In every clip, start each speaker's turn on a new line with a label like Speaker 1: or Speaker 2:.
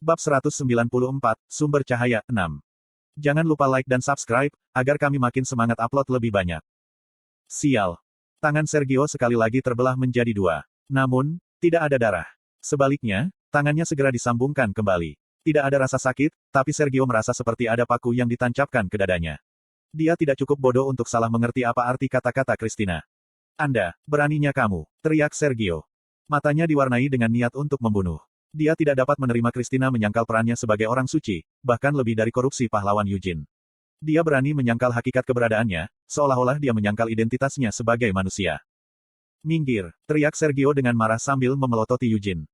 Speaker 1: Bab 194, Sumber Cahaya, 6. Jangan lupa like dan subscribe, agar kami makin semangat upload lebih banyak. Sial. Tangan Sergio sekali lagi terbelah menjadi dua. Namun, tidak ada darah. Sebaliknya, tangannya segera disambungkan kembali. Tidak ada rasa sakit, tapi Sergio merasa seperti ada paku yang ditancapkan ke dadanya. Dia tidak cukup bodoh untuk salah mengerti apa arti kata-kata Christina. Anda, beraninya kamu, teriak Sergio. Matanya diwarnai dengan niat untuk membunuh. Dia tidak dapat menerima Christina menyangkal perannya sebagai orang suci, bahkan lebih dari korupsi pahlawan Eugene. Dia berani menyangkal hakikat keberadaannya, seolah-olah dia menyangkal identitasnya sebagai manusia. Minggir, teriak Sergio dengan marah sambil memelototi Eugene.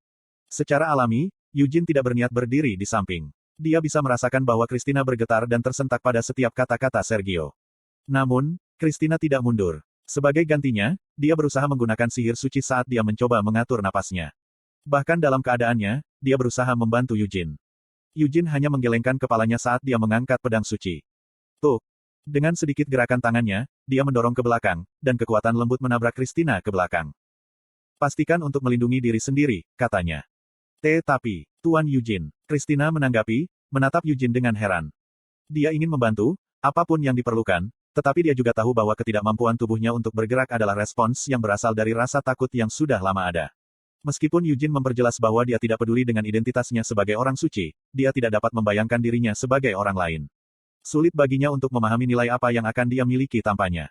Speaker 1: Secara alami, Eugene tidak berniat berdiri di samping. Dia bisa merasakan bahwa Christina bergetar dan tersentak pada setiap kata-kata Sergio. Namun, Christina tidak mundur. Sebagai gantinya, dia berusaha menggunakan sihir suci saat dia mencoba mengatur napasnya. Bahkan dalam keadaannya, dia berusaha membantu Eugene. Eugene hanya menggelengkan kepalanya saat dia mengangkat pedang suci. Tuh. Dengan sedikit gerakan tangannya, dia mendorong ke belakang, dan kekuatan lembut menabrak Christina ke belakang. Pastikan untuk melindungi diri sendiri, katanya. Tetapi, Tuan Eugene, Christina menanggapi, menatap Eugene dengan heran. Dia ingin membantu, apapun yang diperlukan, tetapi dia juga tahu bahwa ketidakmampuan tubuhnya untuk bergerak adalah respons yang berasal dari rasa takut yang sudah lama ada. Meskipun Eugene memperjelas bahwa dia tidak peduli dengan identitasnya sebagai orang suci, dia tidak dapat membayangkan dirinya sebagai orang lain. Sulit baginya untuk memahami nilai apa yang akan dia miliki tanpanya.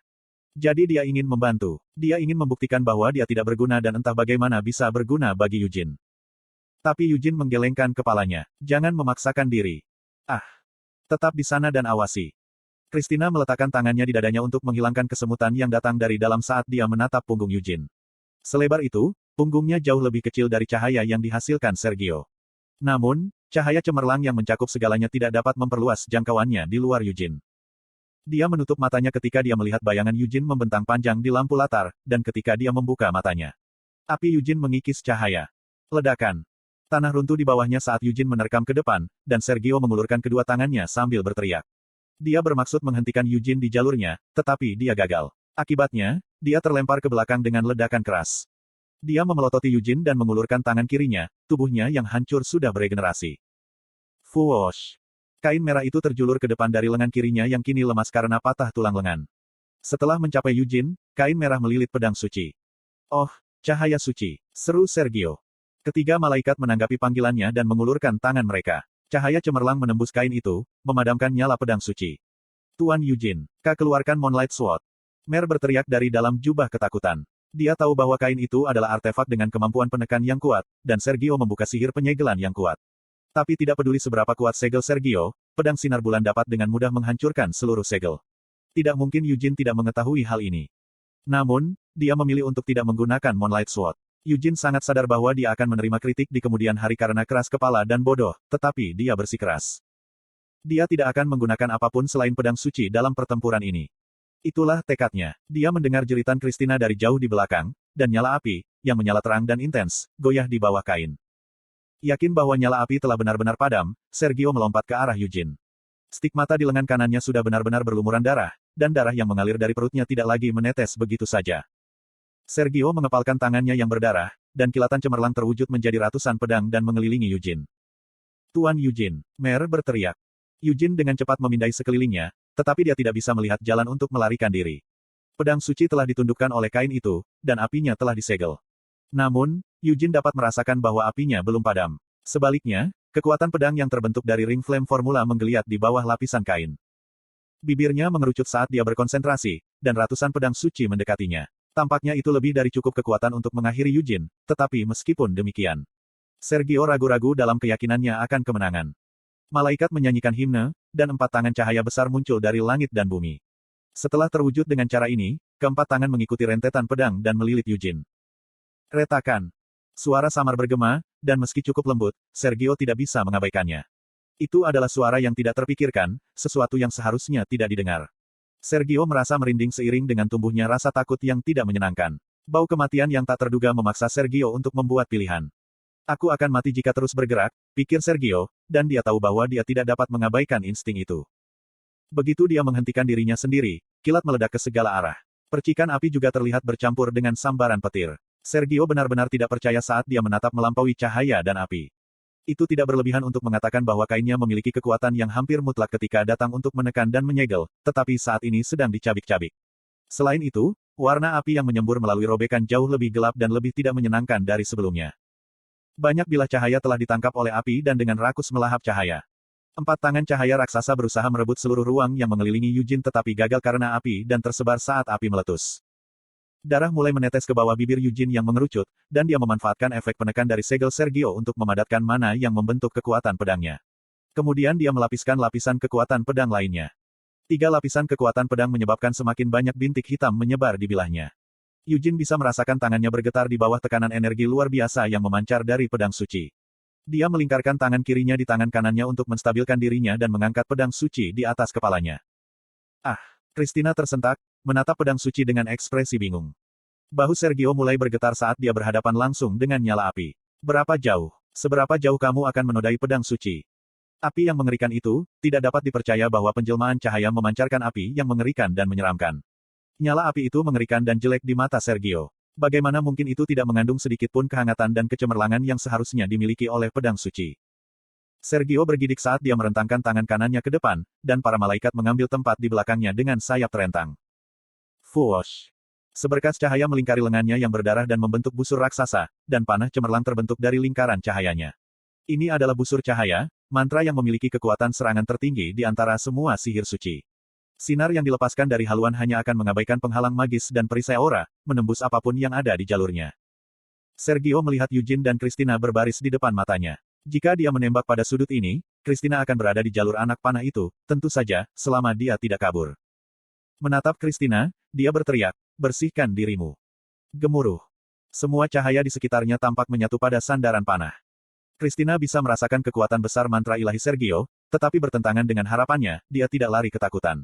Speaker 1: Jadi dia ingin membantu. Dia ingin membuktikan bahwa dia tidak berguna dan entah bagaimana bisa berguna bagi Eugene. Tapi Eugene menggelengkan kepalanya. Jangan memaksakan diri. Tetap di sana dan awasi. Christina meletakkan tangannya di dadanya untuk menghilangkan kesemutan yang datang dari dalam saat dia menatap punggung Eugene. Selebar itu, punggungnya jauh lebih kecil dari cahaya yang dihasilkan Sergio. Namun, cahaya cemerlang yang mencakup segalanya tidak dapat memperluas jangkauannya di luar Eugene. Dia menutup matanya ketika dia melihat bayangan Eugene membentang panjang di lampu latar, dan ketika dia membuka matanya. Api Eugene mengikis cahaya. Ledakan. Tanah runtuh di bawahnya saat Eugene menerkam ke depan, dan Sergio mengulurkan kedua tangannya sambil berteriak. Dia bermaksud menghentikan Eugene di jalurnya, tetapi dia gagal. Akibatnya, dia terlempar ke belakang dengan ledakan keras. Dia memelototi Eugene dan mengulurkan tangan kirinya, tubuhnya yang hancur sudah beregenerasi. Fuosh! Kain merah itu terjulur ke depan dari lengan kirinya yang kini lemas karena patah tulang lengan. Setelah mencapai Eugene, kain merah melilit pedang suci. Oh, cahaya suci! Seru Sergio. Ketiga malaikat menanggapi panggilannya dan mengulurkan tangan mereka. Cahaya cemerlang menembus kain itu, memadamkan nyala pedang suci. Tuan Eugene, keluarkan Moonlight Sword. Mer berteriak dari dalam jubah ketakutan. Dia tahu bahwa kain itu adalah artefak dengan kemampuan penekan yang kuat, dan Sergio membuka sihir penyegelan yang kuat. Tapi tidak peduli seberapa kuat segel Sergio, pedang sinar bulan dapat dengan mudah menghancurkan seluruh segel. Tidak mungkin Eugene tidak mengetahui hal ini. Namun, dia memilih untuk tidak menggunakan Moonlight Sword. Eugene sangat sadar bahwa dia akan menerima kritik di kemudian hari karena keras kepala dan bodoh, tetapi dia bersikeras. Dia tidak akan menggunakan apapun selain pedang suci dalam pertempuran ini. Itulah tekadnya. Dia mendengar jeritan Christina dari jauh di belakang, dan nyala api, yang menyala terang dan intens, goyah di bawah kain. Yakin bahwa nyala api telah benar-benar padam, Sergio melompat ke arah Eugene. Stigmata di lengan kanannya sudah benar-benar berlumuran darah, dan darah yang mengalir dari perutnya tidak lagi menetes begitu saja. Sergio mengepalkan tangannya yang berdarah, dan kilatan cemerlang terwujud menjadi ratusan pedang dan mengelilingi Eugene. Tuan Eugene, Mer berteriak. Eugene dengan cepat memindai sekelilingnya, tetapi dia tidak bisa melihat jalan untuk melarikan diri. Pedang suci telah ditundukkan oleh kain itu, dan apinya telah disegel. Namun, Eugene dapat merasakan bahwa apinya belum padam. Sebaliknya, kekuatan pedang yang terbentuk dari ring flame formula menggeliat di bawah lapisan kain. Bibirnya mengerucut saat dia berkonsentrasi, dan ratusan pedang suci mendekatinya. Tampaknya itu lebih dari cukup kekuatan untuk mengakhiri Eugene, tetapi meskipun demikian, Sergio ragu-ragu dalam keyakinannya akan kemenangan. Malaikat menyanyikan himne, dan 4 tangan cahaya besar muncul dari langit dan bumi. Setelah terwujud dengan cara ini, keempat tangan mengikuti rentetan pedang dan melilit Eugene. Retakan. Suara samar bergema, dan meski cukup lembut, Sergio tidak bisa mengabaikannya. Itu adalah suara yang tidak terpikirkan, sesuatu yang seharusnya tidak didengar. Sergio merasa merinding seiring dengan tumbuhnya rasa takut yang tidak menyenangkan. Bau kematian yang tak terduga memaksa Sergio untuk membuat pilihan. Aku akan mati jika terus bergerak, pikir Sergio, dan dia tahu bahwa dia tidak dapat mengabaikan insting itu. Begitu dia menghentikan dirinya sendiri, kilat meledak ke segala arah. Percikan api juga terlihat bercampur dengan sambaran petir. Sergio benar-benar tidak percaya saat dia menatap melampaui cahaya dan api. Itu tidak berlebihan untuk mengatakan bahwa kainnya memiliki kekuatan yang hampir mutlak ketika datang untuk menekan dan menyegel, tetapi saat ini sedang dicabik-cabik. Selain itu, warna api yang menyembur melalui robekan jauh lebih gelap dan lebih tidak menyenangkan dari sebelumnya. Banyak bilah cahaya telah ditangkap oleh api dan dengan rakus melahap cahaya. 4 tangan cahaya raksasa berusaha merebut seluruh ruang yang mengelilingi Yujin tetapi gagal karena api dan tersebar saat api meletus. Darah mulai menetes ke bawah bibir Yujin yang mengerucut, dan dia memanfaatkan efek penekan dari segel Sergio untuk memadatkan mana yang membentuk kekuatan pedangnya. Kemudian dia melapiskan lapisan kekuatan pedang lainnya. 3 lapisan kekuatan pedang menyebabkan semakin banyak bintik hitam menyebar di bilahnya. Yujin bisa merasakan tangannya bergetar di bawah tekanan energi luar biasa yang memancar dari pedang suci. Dia melingkarkan tangan kirinya di tangan kanannya untuk menstabilkan dirinya dan mengangkat pedang suci di atas kepalanya. Ah! Christina tersentak, menatap pedang suci dengan ekspresi bingung. Bahu Sergio mulai bergetar saat dia berhadapan langsung dengan nyala api. Berapa jauh? Seberapa jauh kamu akan menodai pedang suci? Api yang mengerikan itu, tidak dapat dipercaya bahwa penjelmaan cahaya memancarkan api yang mengerikan dan menyeramkan. Nyala api itu mengerikan dan jelek di mata Sergio. Bagaimana mungkin itu tidak mengandung sedikit pun kehangatan dan kecemerlangan yang seharusnya dimiliki oleh pedang suci? Sergio bergidik saat dia merentangkan tangan kanannya ke depan, dan para malaikat mengambil tempat di belakangnya dengan sayap terentang. Fuosh! Seberkas cahaya melingkari lengannya yang berdarah dan membentuk busur raksasa, dan panah cemerlang terbentuk dari lingkaran cahayanya. Ini adalah busur cahaya, mantra yang memiliki kekuatan serangan tertinggi di antara semua sihir suci. Sinar yang dilepaskan dari haluan hanya akan mengabaikan penghalang magis dan perisai aura, menembus apapun yang ada di jalurnya. Sergio melihat Yujin dan Christina berbaris di depan matanya. Jika dia menembak pada sudut ini, Christina akan berada di jalur anak panah itu, tentu saja, selama dia tidak kabur. Menatap Christina, dia berteriak, bersihkan dirimu. Gemuruh. Semua cahaya di sekitarnya tampak menyatu pada sandaran panah. Christina bisa merasakan kekuatan besar mantra ilahi Sergio, tetapi bertentangan dengan harapannya, dia tidak lari ketakutan.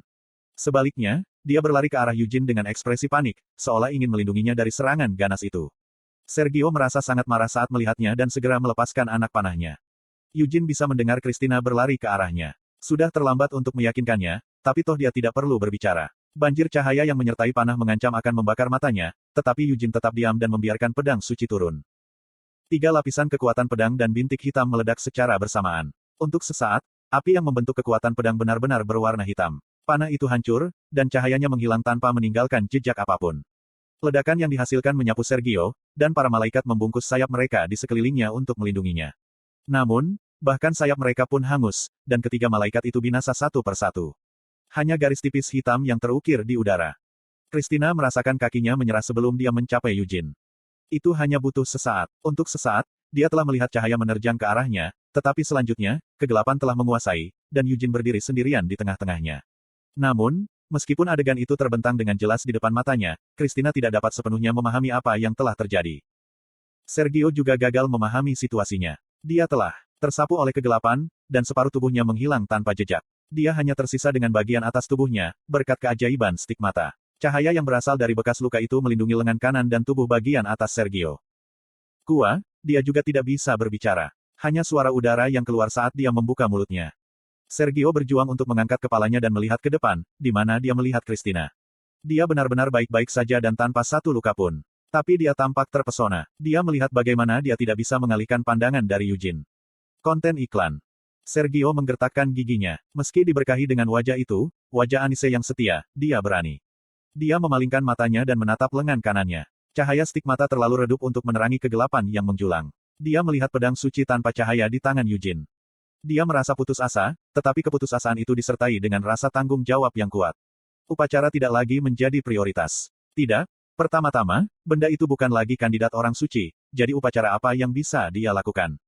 Speaker 1: Sebaliknya, dia berlari ke arah Yujin dengan ekspresi panik, seolah ingin melindunginya dari serangan ganas itu. Sergio merasa sangat marah saat melihatnya dan segera melepaskan anak panahnya. Yujin bisa mendengar Christina berlari ke arahnya. Sudah terlambat untuk meyakinkannya, tapi toh dia tidak perlu berbicara. Banjir cahaya yang menyertai panah mengancam akan membakar matanya, tetapi Yujin tetap diam dan membiarkan pedang suci turun. 3 lapisan kekuatan pedang dan bintik hitam meledak secara bersamaan. Untuk sesaat, api yang membentuk kekuatan pedang benar-benar berwarna hitam. Panah itu hancur, dan cahayanya menghilang tanpa meninggalkan jejak apapun. Ledakan yang dihasilkan menyapu Sergio, dan para malaikat membungkus sayap mereka di sekelilingnya untuk melindunginya. Namun, bahkan sayap mereka pun hangus, dan ketiga malaikat itu binasa satu persatu. Hanya garis tipis hitam yang terukir di udara. Christina merasakan kakinya menyerah sebelum dia mencapai Yujin. Itu hanya butuh sesaat. Untuk sesaat, dia telah melihat cahaya menerjang ke arahnya, tetapi selanjutnya, kegelapan telah menguasai, dan Yujin berdiri sendirian di tengah-tengahnya. Namun, meskipun adegan itu terbentang dengan jelas di depan matanya, Christina tidak dapat sepenuhnya memahami apa yang telah terjadi. Sergio juga gagal memahami situasinya. Dia telah tersapu oleh kegelapan, dan separuh tubuhnya menghilang tanpa jejak. Dia hanya tersisa dengan bagian atas tubuhnya, berkat keajaiban stigmata. Cahaya yang berasal dari bekas luka itu melindungi lengan kanan dan tubuh bagian atas Sergio. Dia juga tidak bisa berbicara. Hanya suara udara yang keluar saat dia membuka mulutnya. Sergio berjuang untuk mengangkat kepalanya dan melihat ke depan, di mana dia melihat Christina. Dia benar-benar baik-baik saja dan tanpa satu luka pun. Tapi dia tampak terpesona. Dia melihat bagaimana dia tidak bisa mengalihkan pandangan dari Yujin. Konten iklan. Sergio menggertakkan giginya. Meski diberkahi dengan wajah itu, wajah Anise yang setia, dia berani. Dia memalingkan matanya dan menatap lengan kanannya. Cahaya stigmata terlalu redup untuk menerangi kegelapan yang menjulang. Dia melihat pedang suci tanpa cahaya di tangan Yujin. Dia merasa putus asa, tetapi keputusasaan itu disertai dengan rasa tanggung jawab yang kuat. Upacara tidak lagi menjadi prioritas. Tidak, pertama-tama, benda itu bukan lagi kandidat orang suci, jadi upacara apa yang bisa dia lakukan?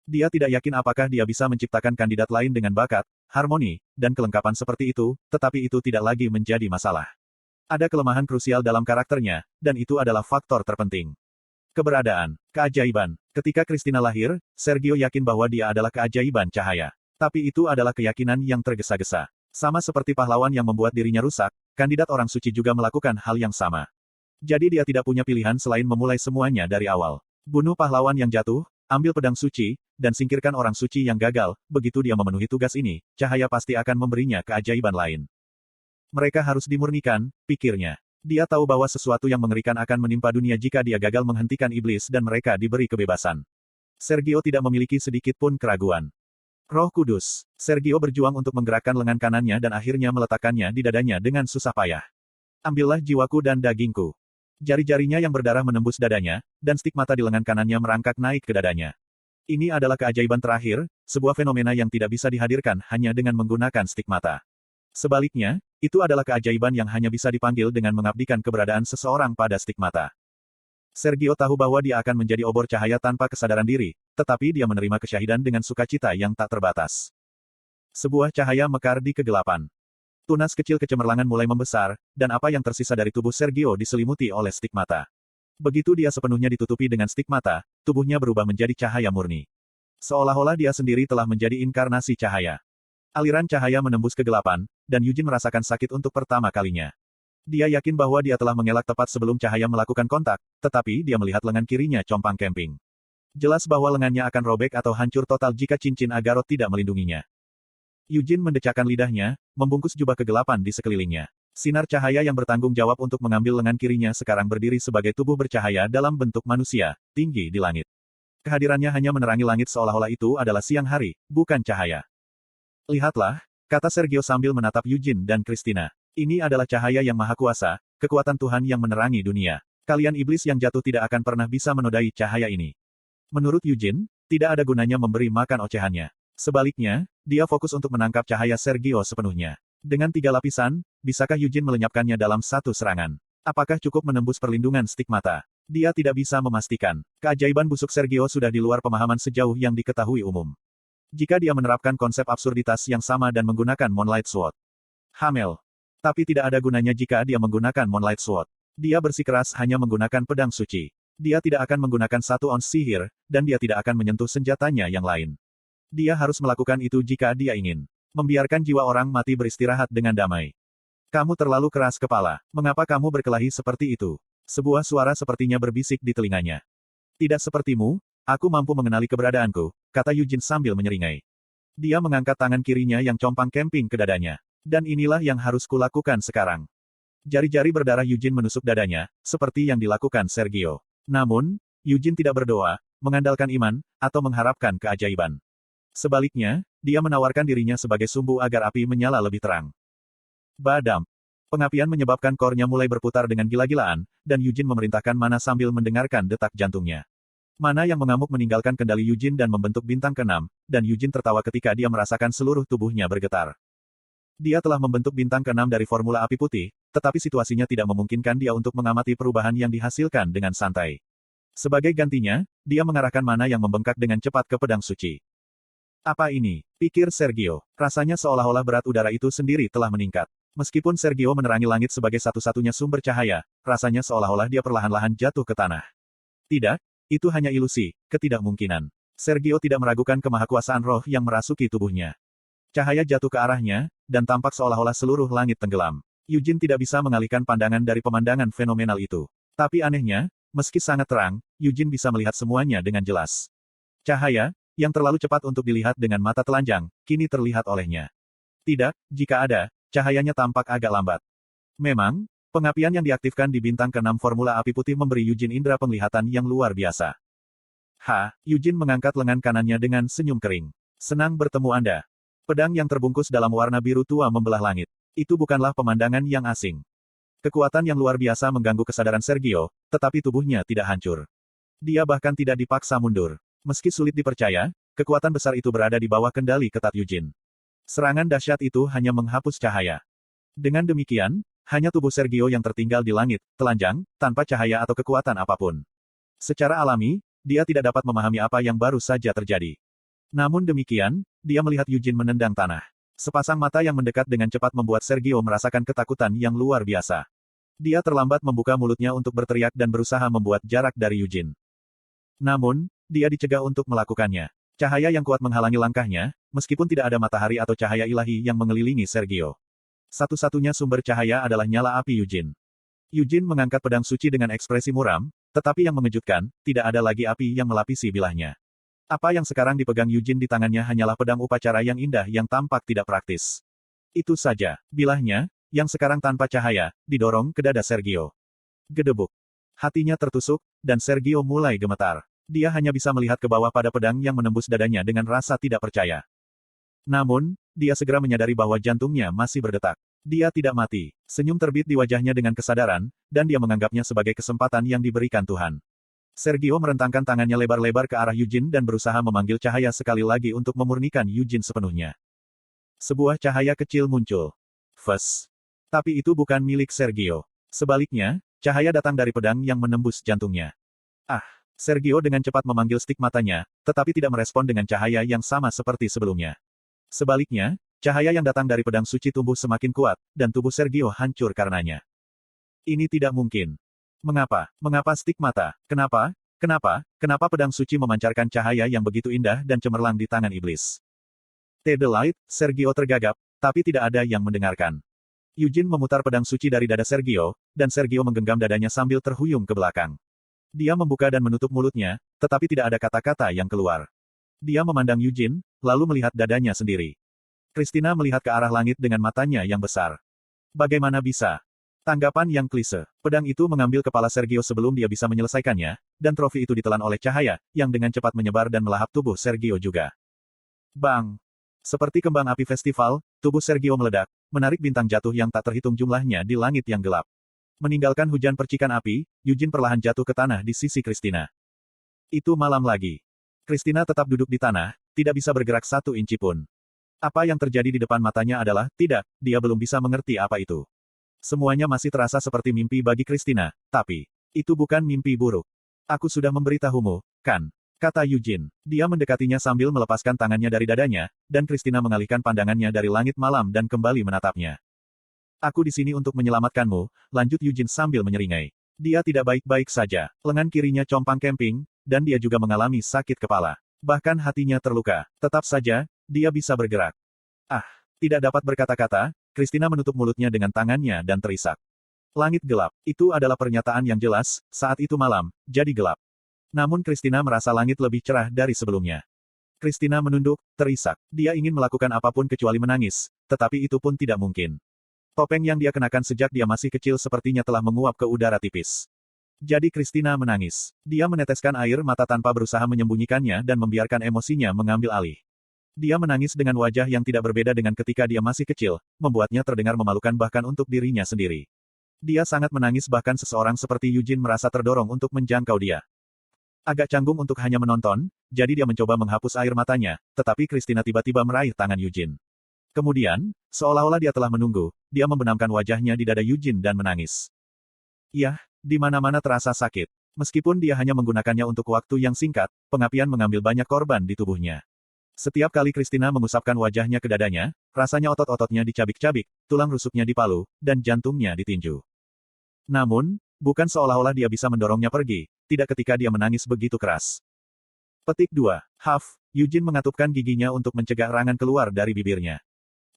Speaker 1: Dia tidak yakin apakah dia bisa menciptakan kandidat lain dengan bakat, harmoni, dan kelengkapan seperti itu, tetapi itu tidak lagi menjadi masalah. Ada kelemahan krusial dalam karakternya, dan itu adalah faktor terpenting. Keberadaan, keajaiban. Ketika Christina lahir, Sergio yakin bahwa dia adalah keajaiban cahaya. Tapi itu adalah keyakinan yang tergesa-gesa. Sama seperti pahlawan yang membuat dirinya rusak, kandidat orang suci juga melakukan hal yang sama. Jadi dia tidak punya pilihan selain memulai semuanya dari awal. Bunuh pahlawan yang jatuh, ambil pedang suci, dan singkirkan orang suci yang gagal. Begitu dia memenuhi tugas ini, cahaya pasti akan memberinya keajaiban lain. Mereka harus dimurnikan, pikirnya. Dia tahu bahwa sesuatu yang mengerikan akan menimpa dunia jika dia gagal menghentikan iblis dan mereka diberi kebebasan. Sergio tidak memiliki sedikit pun keraguan. Roh Kudus. Sergio berjuang untuk menggerakkan lengan kanannya dan akhirnya meletakkannya di dadanya dengan susah payah. Ambillah jiwaku dan dagingku. Jari-jarinya yang berdarah menembus dadanya, dan stigmata di lengan kanannya merangkak naik ke dadanya. Ini adalah keajaiban terakhir, sebuah fenomena yang tidak bisa dihadirkan hanya dengan menggunakan stigmata. Sebaliknya, itu adalah keajaiban yang hanya bisa dipanggil dengan mengabdikan keberadaan seseorang pada stigmata. Sergio tahu bahwa dia akan menjadi obor cahaya tanpa kesadaran diri, tetapi dia menerima kesyahidan dengan sukacita yang tak terbatas. Sebuah cahaya mekar di kegelapan. Tunas kecil kecemerlangan mulai membesar, dan apa yang tersisa dari tubuh Sergio diselimuti oleh stigmata. Begitu dia sepenuhnya ditutupi dengan stigmata, tubuhnya berubah menjadi cahaya murni. Seolah-olah dia sendiri telah menjadi inkarnasi cahaya. Aliran cahaya menembus kegelapan, dan Eugene merasakan sakit untuk pertama kalinya. Dia yakin bahwa dia telah mengelak tepat sebelum cahaya melakukan kontak, tetapi dia melihat lengan kirinya compang-camping. Jelas bahwa lengannya akan robek atau hancur total jika cincin Agarot tidak melindunginya. Eugene mendecakkan lidahnya, membungkus jubah kegelapan di sekelilingnya. Sinar cahaya yang bertanggung jawab untuk mengambil lengan kirinya sekarang berdiri sebagai tubuh bercahaya dalam bentuk manusia, tinggi di langit. Kehadirannya hanya menerangi langit seolah-olah itu adalah siang hari, bukan cahaya. Lihatlah, kata Sergio sambil menatap Eugene dan Christina. Ini adalah cahaya yang maha kuasa, kekuatan Tuhan yang menerangi dunia. Kalian iblis yang jatuh tidak akan pernah bisa menodai cahaya ini. Menurut Eugene, tidak ada gunanya memberi makan ocehannya. Sebaliknya, dia fokus untuk menangkap cahaya Sergio sepenuhnya. Dengan 3 lapisan, bisakah Eugene melenyapkannya dalam satu serangan? Apakah cukup menembus perlindungan stigmata? Dia tidak bisa memastikan. Keajaiban busuk Sergio sudah di luar pemahaman sejauh yang diketahui umum. Jika dia menerapkan konsep absurditas yang sama dan menggunakan Moonlight Sword. Hamel. Tapi tidak ada gunanya jika dia menggunakan Moonlight Sword. Dia bersikeras hanya menggunakan pedang suci. Dia tidak akan menggunakan 1 ons sihir, dan dia tidak akan menyentuh senjatanya yang lain. Dia harus melakukan itu jika dia ingin membiarkan jiwa orang mati beristirahat dengan damai. Kamu terlalu keras kepala. Mengapa kamu berkelahi seperti itu? Sebuah suara sepertinya berbisik di telinganya. Tidak sepertimu, aku mampu mengenali keberadaanku, kata Eugene sambil menyeringai. Dia mengangkat tangan kirinya yang compang-camping ke dadanya. Dan inilah yang harus kulakukan sekarang. Jari-jari berdarah Eugene menusuk dadanya, seperti yang dilakukan Sergio. Namun, Eugene tidak berdoa, mengandalkan iman, atau mengharapkan keajaiban. Sebaliknya, dia menawarkan dirinya sebagai sumbu agar api menyala lebih terang. Badam. Pengapian menyebabkan kornya mulai berputar dengan gila-gilaan, dan Eugene memerintahkan Mana sambil mendengarkan detak jantungnya. Mana yang mengamuk meninggalkan kendali Eugene dan membentuk bintang ke-6, dan Eugene tertawa ketika dia merasakan seluruh tubuhnya bergetar. Dia telah membentuk bintang ke-6 dari formula api putih, tetapi situasinya tidak memungkinkan dia untuk mengamati perubahan yang dihasilkan dengan santai. Sebagai gantinya, dia mengarahkan Mana yang membengkak dengan cepat ke pedang suci. Apa ini? Pikir Sergio. Rasanya seolah-olah berat udara itu sendiri telah meningkat. Meskipun Sergio menerangi langit sebagai satu-satunya sumber cahaya, rasanya seolah-olah dia perlahan-lahan jatuh ke tanah. Tidak, itu hanya ilusi, ketidakmungkinan. Sergio tidak meragukan kemahakuasaan roh yang merasuki tubuhnya. Cahaya jatuh ke arahnya, dan tampak seolah-olah seluruh langit tenggelam. Eugene tidak bisa mengalihkan pandangan dari pemandangan fenomenal itu. Tapi anehnya, meski sangat terang, Eugene bisa melihat semuanya dengan jelas. Cahaya, yang terlalu cepat untuk dilihat dengan mata telanjang, kini terlihat olehnya. Tidak, jika ada, cahayanya tampak agak lambat. Memang, pengapian yang diaktifkan di bintang ke-6 formula api putih memberi Eugene indera penglihatan yang luar biasa. Eugene mengangkat lengan kanannya dengan senyum kering. Senang bertemu Anda. Pedang yang terbungkus dalam warna biru tua membelah langit. Itu bukanlah pemandangan yang asing. Kekuatan yang luar biasa mengganggu kesadaran Sergio, tetapi tubuhnya tidak hancur. Dia bahkan tidak dipaksa mundur. Meski sulit dipercaya, kekuatan besar itu berada di bawah kendali ketat Eugene. Serangan dahsyat itu hanya menghapus cahaya. Dengan demikian, hanya tubuh Sergio yang tertinggal di langit, telanjang, tanpa cahaya atau kekuatan apapun. Secara alami, dia tidak dapat memahami apa yang baru saja terjadi. Namun demikian, dia melihat Eugene menendang tanah. Sepasang mata yang mendekat dengan cepat membuat Sergio merasakan ketakutan yang luar biasa. Dia terlambat membuka mulutnya untuk berteriak dan berusaha membuat jarak dari Eugene. Namun, dia dicegah untuk melakukannya. Cahaya yang kuat menghalangi langkahnya, meskipun tidak ada matahari atau cahaya ilahi yang mengelilingi Sergio. Satu-satunya sumber cahaya adalah nyala api Eugene. Eugene mengangkat pedang suci dengan ekspresi muram, tetapi yang mengejutkan, tidak ada lagi api yang melapisi bilahnya. Apa yang sekarang dipegang Eugene di tangannya hanyalah pedang upacara yang indah yang tampak tidak praktis. Itu saja, bilahnya, yang sekarang tanpa cahaya, didorong ke dada Sergio. Gedebuk. Hatinya tertusuk, dan Sergio mulai gemetar. Dia hanya bisa melihat ke bawah pada pedang yang menembus dadanya dengan rasa tidak percaya. Namun, dia segera menyadari bahwa jantungnya masih berdetak. Dia tidak mati. Senyum terbit di wajahnya dengan kesadaran, dan dia menganggapnya sebagai kesempatan yang diberikan Tuhan. Sergio merentangkan tangannya lebar-lebar ke arah Eugene dan berusaha memanggil cahaya sekali lagi untuk memurnikan Eugene sepenuhnya. Sebuah cahaya kecil muncul. Fes. Tapi itu bukan milik Sergio. Sebaliknya, cahaya datang dari pedang yang menembus jantungnya. Ah! Sergio dengan cepat memanggil stik matanya, tetapi tidak merespon dengan cahaya yang sama seperti sebelumnya. Sebaliknya, cahaya yang datang dari pedang suci tumbuh semakin kuat, dan tubuh Sergio hancur karenanya. Ini tidak mungkin. Mengapa? Mengapa stik mata? Kenapa? Kenapa? Kenapa pedang suci memancarkan cahaya yang begitu indah dan cemerlang di tangan iblis? The Light, Sergio tergagap, tapi tidak ada yang mendengarkan. Eugene memutar pedang suci dari dada Sergio, dan Sergio menggenggam dadanya sambil terhuyung ke belakang. Dia membuka dan menutup mulutnya, tetapi tidak ada kata-kata yang keluar. Dia memandang Eugene, lalu melihat dadanya sendiri. Christina melihat ke arah langit dengan matanya yang besar. Bagaimana bisa? Tanggapan yang klise. Pedang itu mengambil kepala Sergio sebelum dia bisa menyelesaikannya, dan trofi itu ditelan oleh cahaya, yang dengan cepat menyebar dan melahap tubuh Sergio juga. Bang! Seperti kembang api festival, tubuh Sergio meledak, menarik bintang jatuh yang tak terhitung jumlahnya di langit yang gelap. Meninggalkan hujan percikan api, Eugene perlahan jatuh ke tanah di sisi Christina. Itu malam lagi. Christina tetap duduk di tanah, tidak bisa bergerak 1 inci pun. Apa yang terjadi di depan matanya adalah, tidak, dia belum bisa mengerti apa itu. Semuanya masih terasa seperti mimpi bagi Christina, tapi, itu bukan mimpi buruk. Aku sudah memberitahumu, kan? Kata Eugene. Dia mendekatinya sambil melepaskan tangannya dari dadanya, dan Christina mengalihkan pandangannya dari langit malam dan kembali menatapnya. Aku di sini untuk menyelamatkanmu, lanjut Eugene sambil menyeringai. Dia tidak baik-baik saja. Lengan kirinya compang camping, dan dia juga mengalami sakit kepala. Bahkan hatinya terluka. Tetap saja, dia bisa bergerak. Ah, tidak dapat berkata-kata, Christina menutup mulutnya dengan tangannya dan terisak. Langit gelap. Itu adalah pernyataan yang jelas, saat itu malam, jadi gelap. Namun Christina merasa langit lebih cerah dari sebelumnya. Christina menunduk, terisak. Dia ingin melakukan apapun kecuali menangis, tetapi itu pun tidak mungkin. Topeng yang dia kenakan sejak dia masih kecil sepertinya telah menguap ke udara tipis. Jadi Christina menangis. Dia meneteskan air mata tanpa berusaha menyembunyikannya dan membiarkan emosinya mengambil alih. Dia menangis dengan wajah yang tidak berbeda dengan ketika dia masih kecil, membuatnya terdengar memalukan bahkan untuk dirinya sendiri. Dia sangat menangis bahkan seseorang seperti Eugene merasa terdorong untuk menjangkau dia. Agak canggung untuk hanya menonton, jadi dia mencoba menghapus air matanya, tetapi Christina tiba-tiba meraih tangan Eugene. Kemudian, seolah-olah dia telah menunggu, dia membenamkan wajahnya di dada Eugene dan menangis. Iya, di mana-mana terasa sakit. Meskipun dia hanya menggunakannya untuk waktu yang singkat, pengapian mengambil banyak korban di tubuhnya. Setiap kali Christina mengusapkan wajahnya ke dadanya, rasanya otot-ototnya dicabik-cabik, tulang rusuknya dipalu, dan jantungnya ditinju. Namun, bukan seolah-olah dia bisa mendorongnya pergi, tidak ketika dia menangis begitu keras. Petik 2. Eugene mengatupkan giginya untuk mencegah rangan keluar dari bibirnya.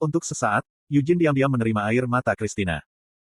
Speaker 1: Untuk sesaat, Eugene diam-diam menerima air mata Christina.